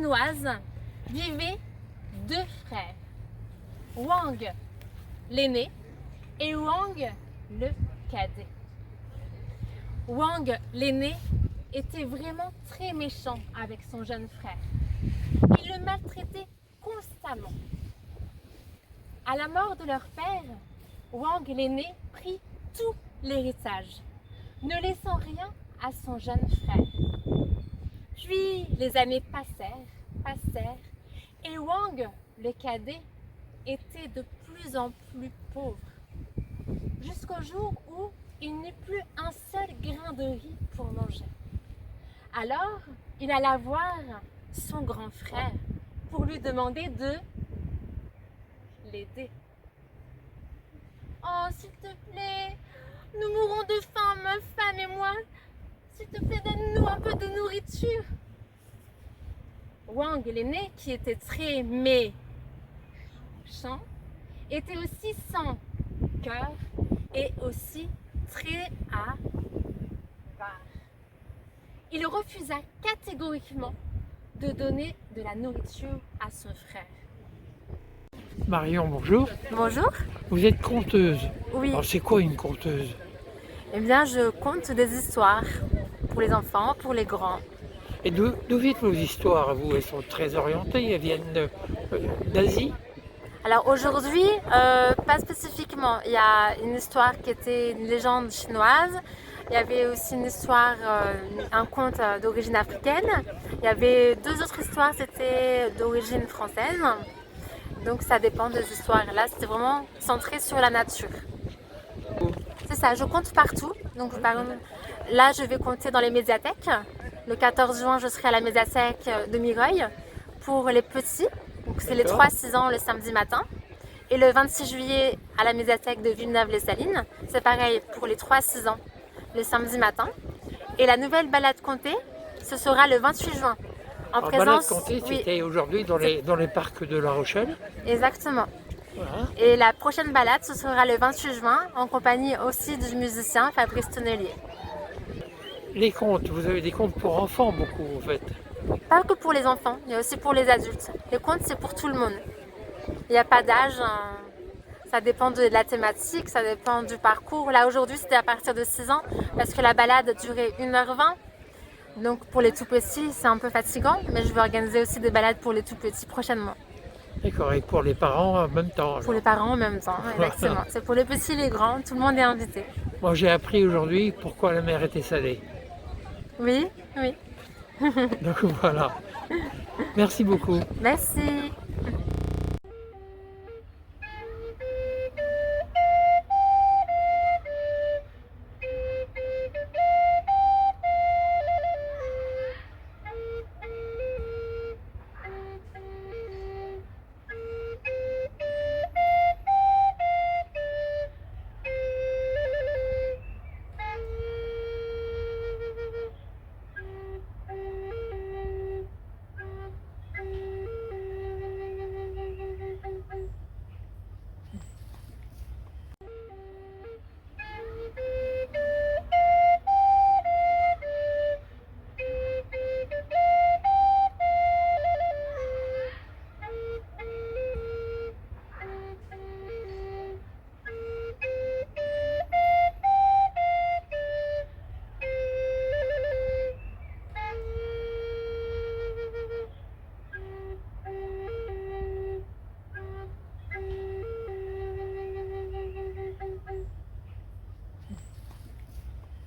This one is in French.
chinoise vivaient deux frères, Wang l'aîné et Wang le cadet. Wang l'aîné était vraiment très méchant avec son jeune frère. Il le maltraitait constamment. À la mort de leur père, Wang l'aîné prit tout l'héritage, ne laissant rien à son jeune frère. Puis les années passèrent, et Wang, le cadet, était de plus en plus pauvre, jusqu'au jour où il n'eut plus un seul grain de riz pour manger. Alors, il alla voir son grand frère pour lui demander de l'aider. « Oh, s'il te plaît, nous mourrons de faim, ma femme et moi. S'il te plaît, donne-nous un peu de nourriture. » Wang l'aîné, qui était très méchant, était aussi sans cœur et aussi très avare. Il refusa catégoriquement de donner de la nourriture à son frère. Marion, bonjour. Bonjour. Vous êtes conteuse. Oui. Alors c'est quoi une conteuse? Eh bien, je conte des histoires pour les enfants, pour les grands. Et d'où viennent vos histoires, vous? Elles sont très orientées, elles viennent d'Asie? Alors aujourd'hui, pas spécifiquement. Il y a une histoire qui était une légende chinoise. Il y avait aussi une histoire, un conte d'origine africaine. Il y avait deux autres histoires, c'était d'origine française. Donc ça dépend des histoires. Là, c'était vraiment centré sur la nature. C'est ça, je compte partout. Donc par exemple, là, je vais compter dans les médiathèques. Le 14 juin, je serai à la médiathèque de Mireuil pour les petits. Donc c'est les 3-6 ans le samedi matin. Et le 26 juillet à la médiathèque de Villeneuve-les-Salines. C'est pareil pour les 3-6 ans le samedi matin. Et la nouvelle balade comptée, ce sera le 28 juin. En présence, balade comptée, c'était aujourd'hui dans les parcs de La Rochelle. Exactement. Voilà. Et la prochaine balade, ce sera le 28 juin, en compagnie aussi du musicien Fabrice Tonnelier. Les contes, vous avez des contes pour enfants beaucoup en fait. Pas que pour les enfants, il y a aussi pour les adultes. Les contes, c'est pour tout le monde. Il n'y a pas d'âge, ça dépend de la thématique, ça dépend du parcours. Là, aujourd'hui, c'était à partir de 6 ans, parce que la balade durait 1h20. Donc, pour les tout petits, c'est un peu fatigant, mais je vais organiser aussi des balades pour les tout petits prochainement. D'accord, et pour les parents en même temps. Pour les parents en même temps, exactement. C'est pour les petits et les grands, tout le monde est invité. Moi, j'ai appris aujourd'hui pourquoi la mer était salée. Oui, oui. Donc voilà. Merci beaucoup. Merci.